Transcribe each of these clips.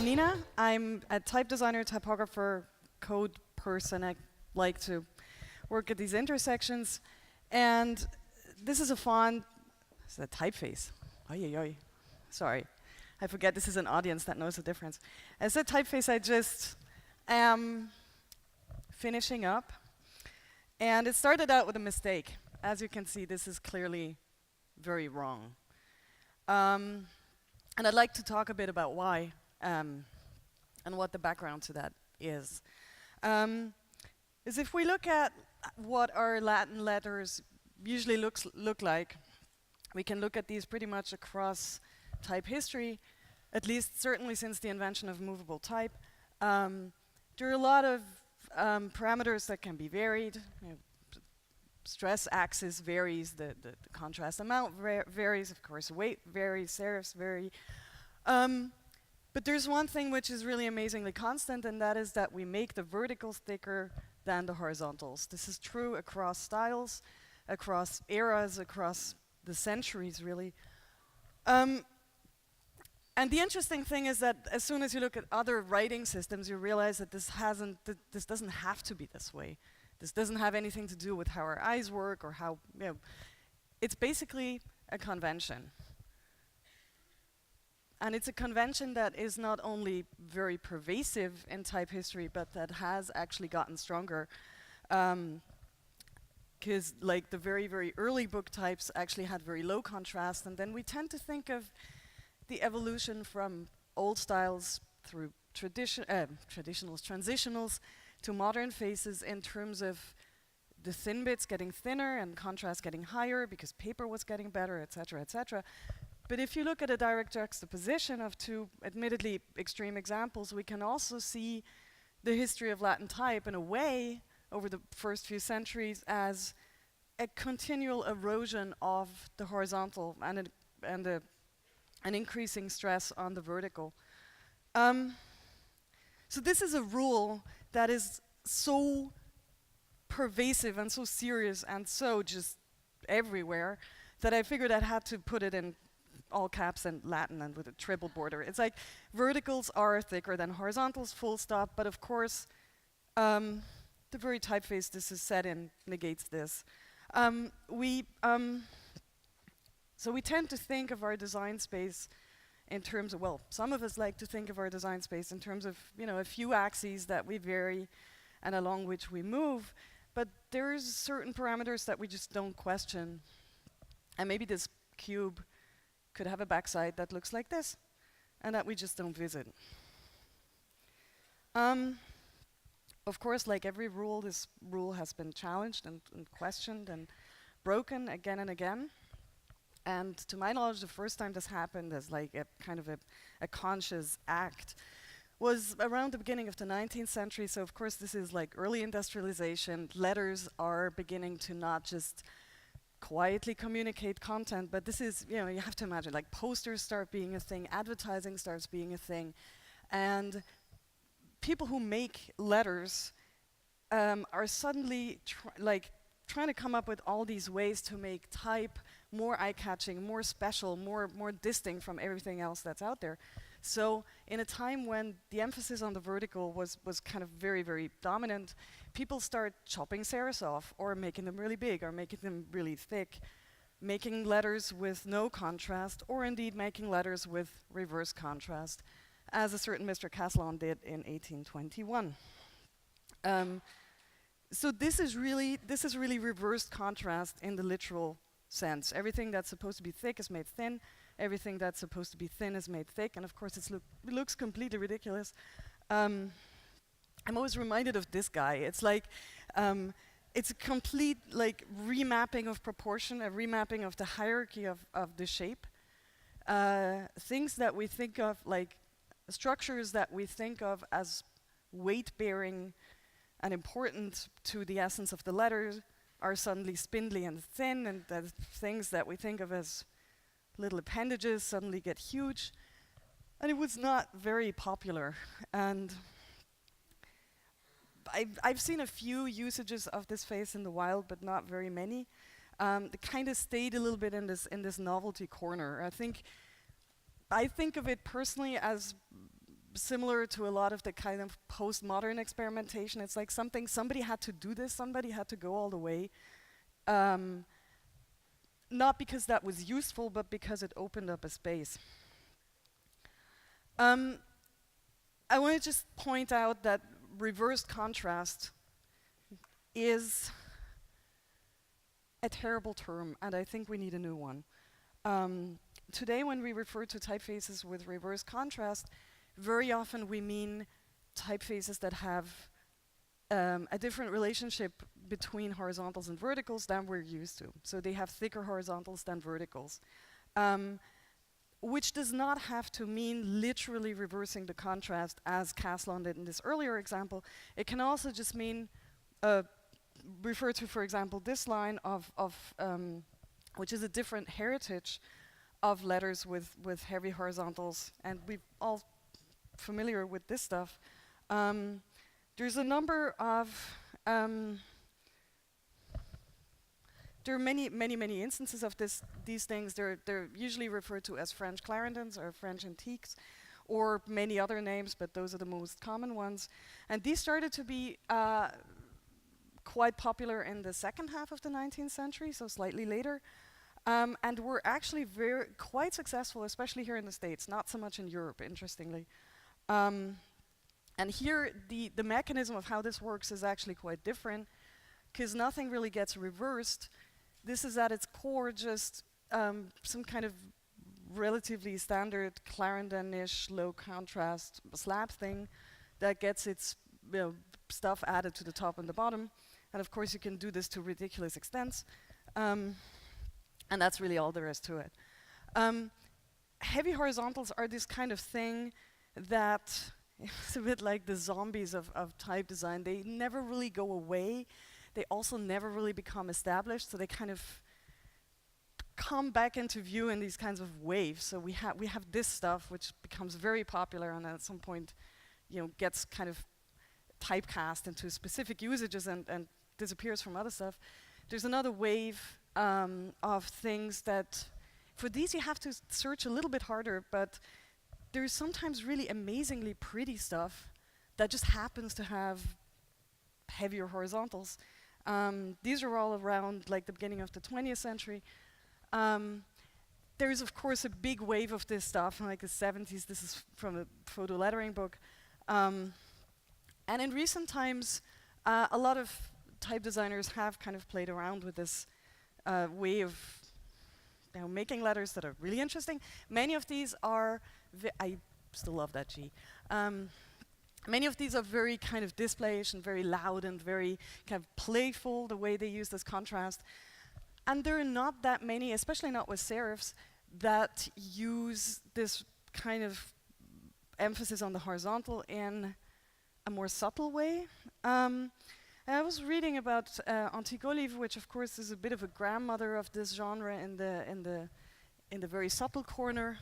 I'm Nina. I'm a type designer, typographer, code person. I like to work at these intersections. And this is a font. It's a typeface. Oy, oy, oy. Sorry. I forget this is an audience that knows the difference. As a typeface, I just am finishing up. And it started out with a mistake. As you can see, this is clearly very wrong. And I'd like to talk a bit about why and what the background to that is. Is if we look at what our Latin letters usually look like, we can look at these pretty much across type history, at least certainly since the invention of movable type. There are a lot of parameters that can be varied. You know, stress axis varies, the contrast amount varies, of course, weight varies, serifs vary. But there's one thing which is really amazingly constant, and that is that we make the verticals thicker than the horizontals. This is true across styles, across eras, across the centuries, really. And the interesting thing is that as soon as you look at other writing systems, you realize that this doesn't have to be this way. This doesn't have anything to do with how our eyes work or how, you know, it's basically a convention. And it's a convention that is not only very pervasive in type history, but that has actually gotten stronger. Because like the very, very early book types actually had very low contrast, and then we tend to think of the evolution from old styles through traditionals, transitionals, to modern faces in terms of the thin bits getting thinner and contrast getting higher because paper was getting better, etc., etc. But if you look at a direct juxtaposition of two admittedly extreme examples, we can also see the history of Latin type in a way over the first few centuries as a continual erosion of the horizontal and an increasing stress on the vertical. So this is a rule that is so pervasive and so serious and so just everywhere that I figured I had to put it in all caps and Latin and with a triple border. It's like verticals are thicker than horizontals, full stop, but of course the very typeface this is set in negates this. So we tend to think of our design space in terms of, well, some of us like to think of our design space in terms of, you know, a few axes that we vary and along which we move, but there's certain parameters that we just don't question. And maybe this cube could have a backside that looks like this, and that we just don't visit. Of course, like every rule, this rule has been challenged and questioned and broken again and again. And to my knowledge, the first time this happened as like a kind of a conscious act was around the beginning of the 19th century. So of course this is like early industrialization. Letters are beginning to not just quietly communicate content, but this is, you know, you have to imagine like posters start being a thing, advertising starts being a thing, and people who make letters are suddenly trying to come up with all these ways to make type more eye-catching, more special, more distinct from everything else that's out there. So in a time when the emphasis on the vertical was kind of very, very dominant, people start chopping serifs off or making them really big or making them really thick, making letters with no contrast or indeed making letters with reverse contrast, as a certain Mr. Caslon did in 1821. So this is really reversed contrast in the literal sense. Everything that's supposed to be thick is made thin. Everything that's supposed to be thin is made thick. And of course, it looks completely ridiculous. I'm always reminded of this guy. It's like, it's a complete like remapping of proportion, a remapping of the hierarchy of the shape. Things that we think of, like structures that we think of as weight-bearing and important to the essence of the letters are suddenly spindly and thin, and the things that we think of as little appendages suddenly get huge. And it was not very popular. And I've seen a few usages of this face in the wild, but not very many. They kind of stayed a little bit in this novelty corner. I think of it personally as similar to a lot of the kind of postmodern experimentation. It's like somebody had to do this, somebody had to go all the way. Not because that was useful, but because it opened up a space. I want to just point out that reversed contrast is a terrible term, and I think we need a new one. Today, when we refer to typefaces with reverse contrast, very often we mean typefaces that have a different relationship between horizontals and verticals than we're used to. So they have thicker horizontals than verticals, which does not have to mean literally reversing the contrast as Caslon did in this earlier example. It can also just mean refer to, for example, this line of which is a different heritage of letters with heavy horizontals, and we're all familiar with this stuff. There's a number of there are many instances of these things. They're usually referred to as French Clarendons or French antiques, or many other names, but those are the most common ones. And these started to be quite popular in the second half of the 19th century, so slightly later, and were actually quite successful, especially here in the States, not so much in Europe, interestingly. And here, the mechanism of how this works is actually quite different, because nothing really gets reversed. This is at its core just some kind of relatively standard Clarendon-ish low contrast slab thing that gets its stuff added to the top and the bottom. And of course you can do this to ridiculous extents. And that's really all there is to it. Heavy horizontals are this kind of thing that it's a bit like the zombies of type design. They never really go away. They also never really become established, so they kind of come back into view in these kinds of waves. So we have this stuff which becomes very popular, and at some point, gets kind of typecast into specific usages and disappears from other stuff. There's another wave of things that, for these you have to search a little bit harder, but there's sometimes really amazingly pretty stuff that just happens to have heavier horizontals. These are all around like the beginning of the 20th century. There's of course a big wave of this stuff in like the 70s. This is from a photo lettering book. And in recent times, a lot of type designers have kind of played around with this way of making letters that are really interesting. Many of these are, I still love that G. Many of these are very kind of displayish and very loud and very kind of playful, the way they use this contrast. And there are not that many, especially not with serifs, that use this kind of emphasis on the horizontal in a more subtle way. And I was reading about Antigolive, which of course is a bit of a grandmother of this genre in the very subtle corner.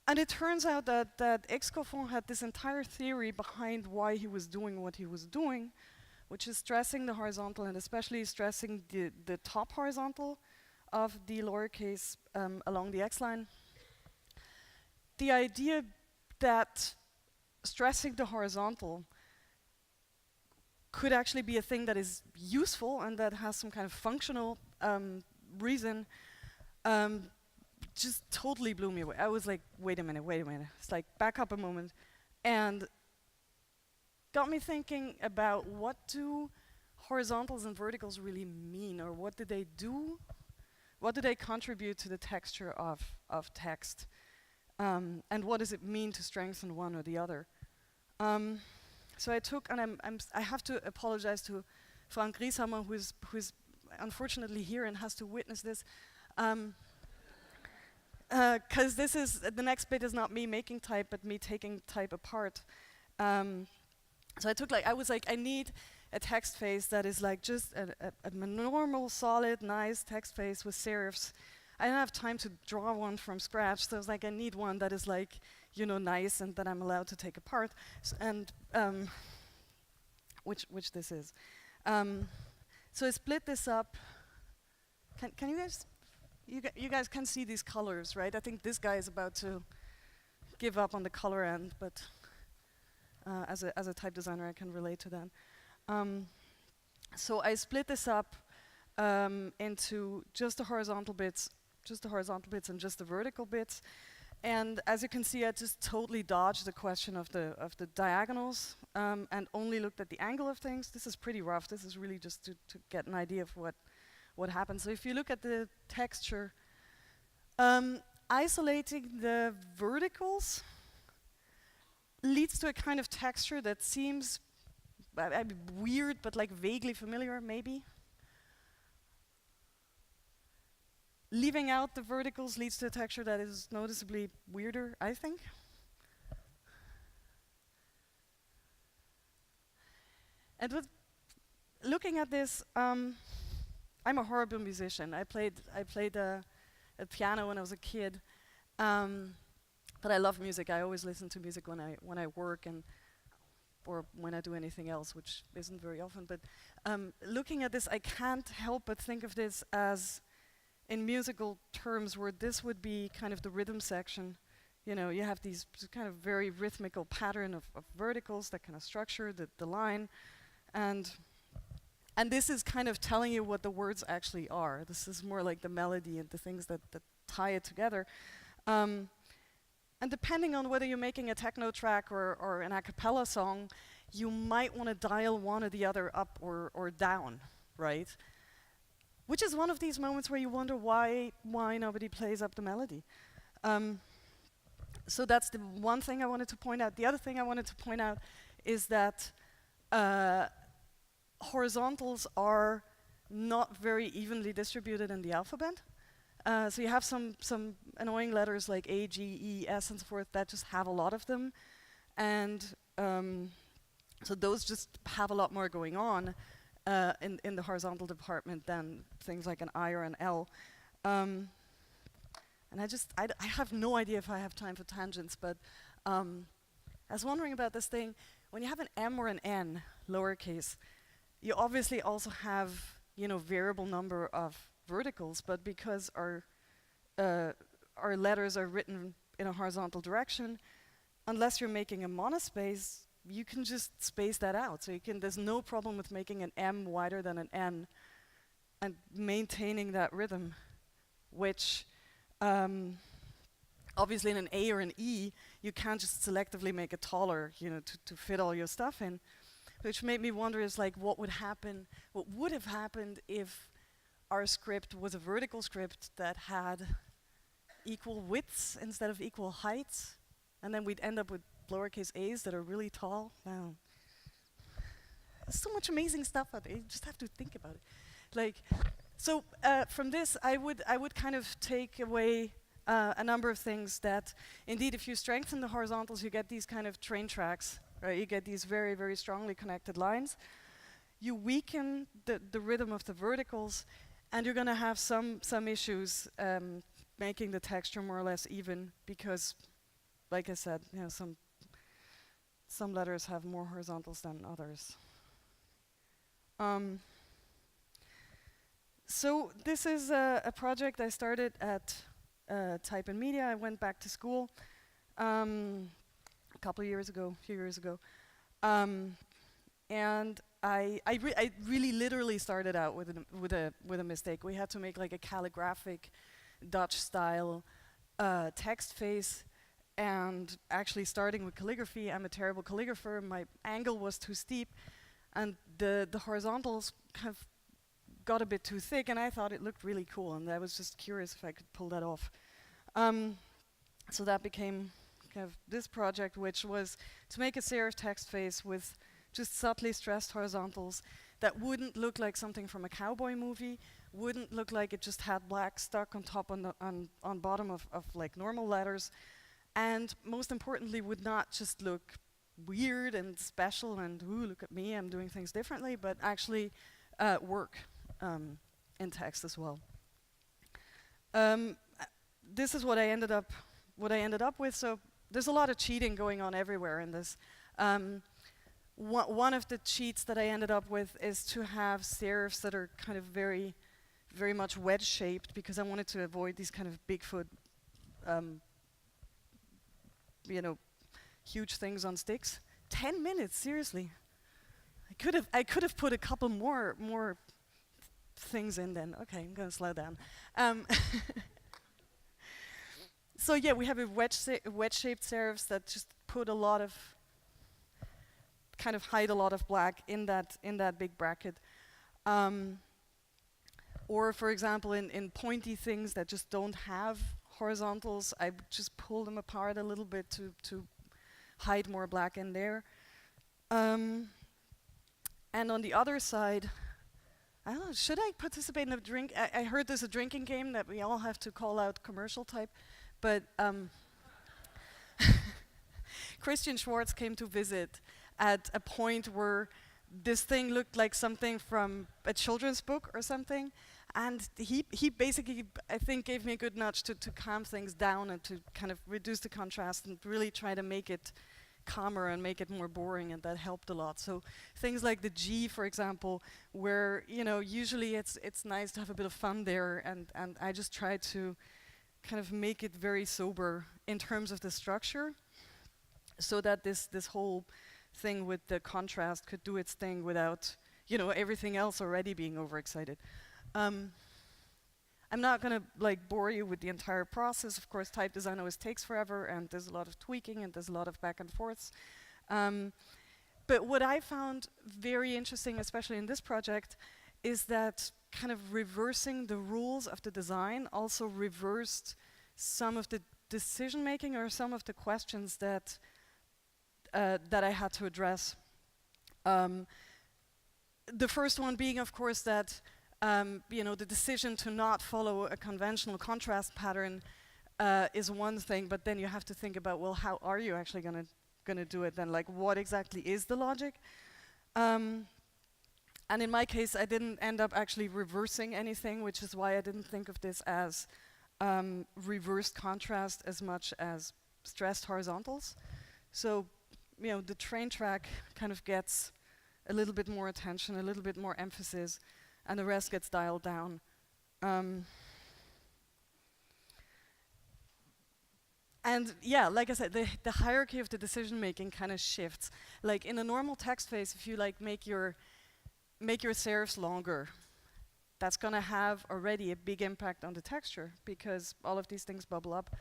And it turns out that Excoffon had this entire theory behind why he was doing what he was doing, which is stressing the horizontal and especially stressing the top horizontal of the lowercase along the X-line. The idea that stressing the horizontal could actually be a thing that is useful and that has some kind of functional reason just totally blew me away. I was like, wait a minute. It's like, back up a moment. And got me thinking about what do horizontals and verticals really mean, or what do they do? What do they contribute to the texture of text? And what does it mean to strengthen one or the other? So I took, and I have to apologize to Frank Rieshammer, who's unfortunately here and has to witness this. Because this is, the next bit is not me making type, but me taking type apart. So I was like, I need a text face that is like just a normal, solid, nice text face with serifs. I don't have time to draw one from scratch, so I was like, I need one that is like, nice and that I'm allowed to take apart, which this is. So I split this up. Can you guys? You guys can see these colors, right? I think this guy is about to give up on the color end, but as a type designer, I can relate to that. So I split this up into just the horizontal bits, and just the vertical bits. And as you can see, I just totally dodged the question of the diagonals and only looked at the angle of things. This is pretty rough. This is really just to get an idea of what happens. So if you look at the texture, isolating the verticals leads to a kind of texture that seems weird, but like vaguely familiar, maybe. Leaving out the verticals leads to a texture that is noticeably weirder, I think. And with looking at this, I'm a horrible musician. I played a piano when I was a kid, but I love music. I always listen to music when I work or when I do anything else, which isn't very often. But looking at this, I can't help but think of this as, in musical terms, where this would be kind of the rhythm section. You know, you have these kind of very rhythmical pattern of verticals that kind of structure the line, and this is kind of telling you what the words actually are. This is more like the melody and the things that tie it together. And depending on whether you're making a techno track or an a cappella song, you might want to dial one or the other up or down, right? Which is one of these moments where you wonder why nobody plays up the melody. So that's the one thing I wanted to point out. The other thing I wanted to point out is that horizontals are not very evenly distributed in the alphabet. So you have some annoying letters like A, G, E, S, and so forth that just have a lot of them. And so those just have a lot more going on in the horizontal department than things like an I or an L. And I have no idea if I have time for tangents, but I was wondering about this thing. When you have an M or an N, lowercase, you obviously also have, variable number of verticals, but because our letters are written in a horizontal direction, unless you're making a monospace, you can just space that out. So there's no problem with making an M wider than an N and maintaining that rhythm, which obviously in an A or an E, you can't just selectively make it taller, to fit all your stuff in. Which made me wonder is like what would have happened if our script was a vertical script that had equal widths instead of equal heights, and then we'd end up with lowercase a's that are really tall. Wow. There's so much amazing stuff out there. You just have to think about it. So from this, I would kind of take away a number of things that, indeed, if you strengthen the horizontals, you get these kind of train tracks, right? You get these very, very strongly connected lines. You weaken the rhythm of the verticals, and you're going to have some issues making the texture more or less even, because, like I said, some letters have more horizontals than others. So this is a project I started at Type and Media. I went back to school a few years ago, and I really literally started out with a mistake. We had to make like a calligraphic Dutch style text face, and actually starting with calligraphy, I'm a terrible calligrapher. My angle was too steep, and the horizontals kind of got a bit too thick, and I thought it looked really cool, and I was just curious if I could pull that off. So that became kind of this project, which was to make a serif text face with just subtly stressed horizontals that wouldn't look like something from a cowboy movie, wouldn't look like it just had black stuck on top on bottom of like normal letters, and most importantly would not just look weird and special and ooh, look at me, I'm doing things differently, but actually work in text as well. This is what I ended up with. So there's a lot of cheating going on everywhere in this. One of the cheats that I ended up with is to have serifs that are kind of very, very much wedge-shaped, because I wanted to avoid these kind of Bigfoot huge things on sticks. 10 minutes, seriously. I could have put a couple more things in then. Okay, I'm gonna slow down. So yeah, we have a wedge-shaped serifs that just put a lot of, kind of hide a lot of black in that big bracket. Or for example, in pointy things that just don't have horizontals, I just pull them apart a little bit to hide more black in there. And on the other side, I don't know, should I participate in a drink? I heard there's a drinking game that we all have to call out commercial type, but Christian Schwartz came to visit at a point where this thing looked like something from a children's book or something, and he basically, I think, gave me a good nudge to calm things down and to kind of reduce the contrast and really try to make it calmer and make it more boring, and that helped a lot. So things like the G, for example, where usually it's nice to have a bit of fun there, and I just tried to kind of make it very sober in terms of the structure, so that this whole thing with the contrast could do its thing without everything else already being overexcited. I'm not gonna bore you with the entire process. Of course, type design always takes forever, and there's a lot of tweaking, and there's a lot of back and forths. But what I found very interesting, especially in this project, is that kind of reversing the rules of the design also reversed some of the decision making or some of the questions that I had to address. The first one being, of course, that the decision to not follow a conventional contrast pattern is one thing, but then you have to think about, well, how are you actually gonna do it then? Like, what exactly is the logic? And in my case, I didn't end up actually reversing anything, which is why I didn't think of this as reversed contrast as much as stressed horizontals. So, the train track kind of gets a little bit more attention, a little bit more emphasis, and the rest gets dialed down. And yeah, like I said, the hierarchy of the decision making kind of shifts. Like in a normal text phase, if you make your serifs longer, that's gonna have already a big impact on the texture, because all of these things bubble up.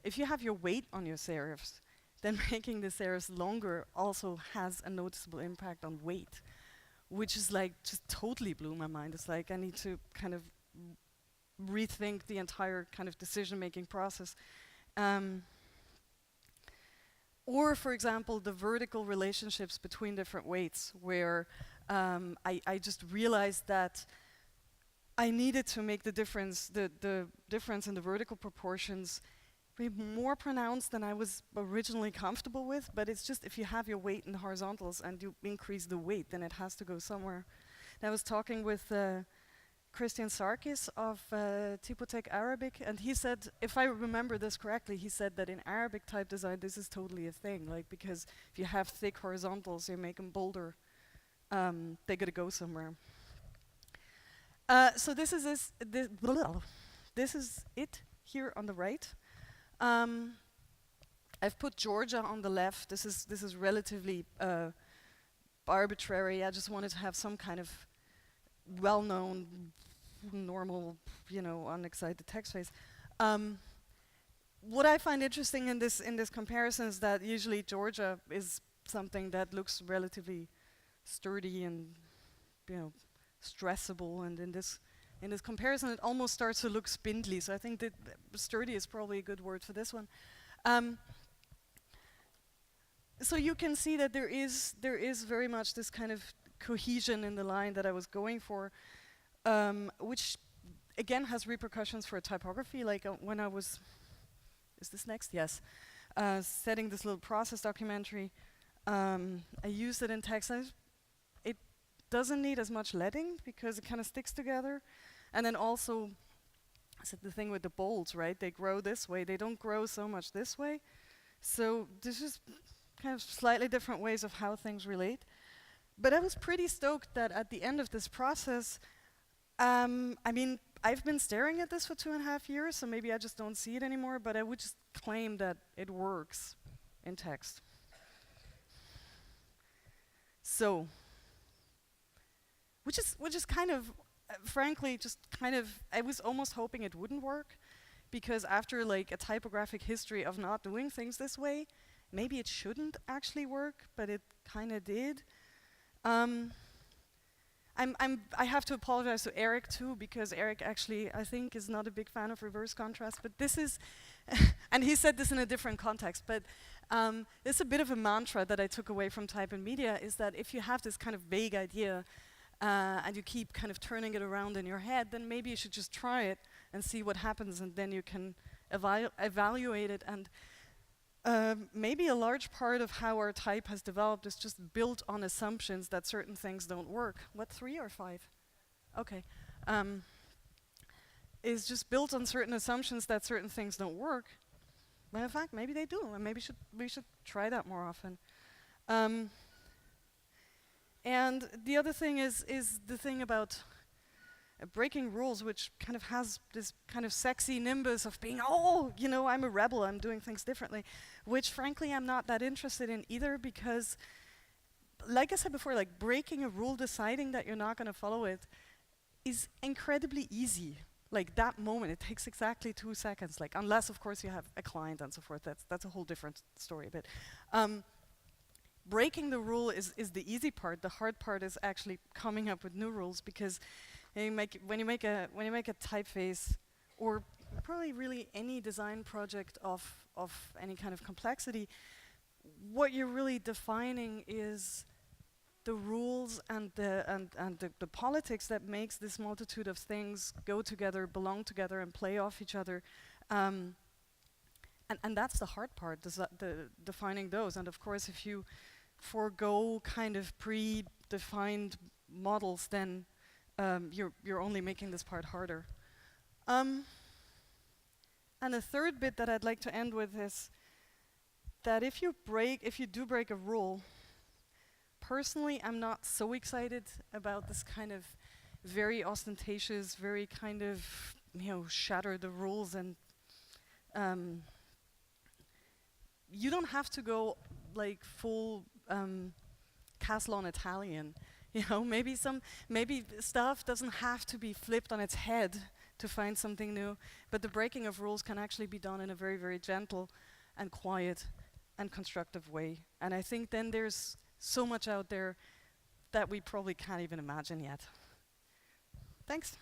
If you have your weight on your serifs, then making the serifs longer also has a noticeable impact on weight, which is just totally blew my mind. It's like I need to kind of rethink the entire kind of decision-making process. Or, for example, the vertical relationships between different weights, where I just realized that I needed to make the difference in the vertical proportions be more pronounced than I was originally comfortable with. But it's just, if you have your weight in the horizontals and you increase the weight, then it has to go somewhere. And I was talking with Christian Sarkis of Typotech Arabic, and he said, if I remember this correctly, he said that in Arabic type design this is totally a thing, because if you have thick horizontals, you make them bolder, they gotta go somewhere. So this is it here on the right. I've put Georgia on the left. This is relatively arbitrary. I just wanted to have some kind of well-known, normal, unexcited text phase. What I find interesting in this comparison is that usually Georgia is something that looks relatively sturdy and stressable, and in this comparison it almost starts to look spindly. So I think that sturdy is probably a good word for this one. So you can see that there is very much this kind of cohesion in the line that I was going for, which again has repercussions for typography. Like when I was, is this next? Yes. Setting this little process documentary, I used it in text. It doesn't need as much leading because it kind of sticks together. And then also, I said the thing with the bolts, right? They grow this way. They don't grow so much this way. So this is kind of slightly different ways of how things relate. But I was pretty stoked that at the end of this process, I mean, I've been staring at this for 2.5 years, so maybe I just don't see it anymore, but I would just claim that it works. in text. So, which is kind of, frankly, just kind of, I was almost hoping it wouldn't work, because after like a typographic history of not doing things this way, maybe it shouldn't actually work, but it kind of did. I have to apologize to Eric too, because Eric actually, I think, is not a big fan of reverse contrast, but this is, and he said this in a different context, but it's a bit of a mantra that I took away from Type and Media, is that if you have this kind of vague idea, and you keep kind of turning it around in your head, then maybe you should just try it and see what happens, and then you can evaluate it. And maybe a large part of how our type has developed is just built on assumptions that certain things don't work. What, 3 or 5? Okay. Is just built on certain assumptions that certain things don't work. But in fact, maybe they do, and maybe we should try that more often. And the other thing is the thing about breaking rules, which kind of has this kind of sexy nimbus of being, oh, you know, I'm a rebel, I'm doing things differently, which frankly I'm not that interested in either, because like I said before, like breaking a rule, deciding that you're not going to follow it, is incredibly easy. Like that moment, it takes exactly 2 seconds, like unless of course you have a client and so forth, that's a whole different story. But breaking the rule is the easy part. The hard part is actually coming up with new rules, because when you make a typeface, or probably really any design project of any kind of complexity, what you're really defining is the rules and the politics that makes this multitude of things go together, belong together, and play off each other. And that's the hard part, defining those. And of course, if you forego kind of pre-defined models, then you're only making this part harder. And the third bit that I'd like to end with is that if you do break a rule, personally, I'm not so excited about this kind of very ostentatious, very kind of, shatter the rules, and you don't have to go like full castle on Italian. Maybe stuff doesn't have to be flipped on its head to find something new, but the breaking of rules can actually be done in a very, very gentle and quiet and constructive way. And I think then there's so much out there that we probably can't even imagine yet. Thanks.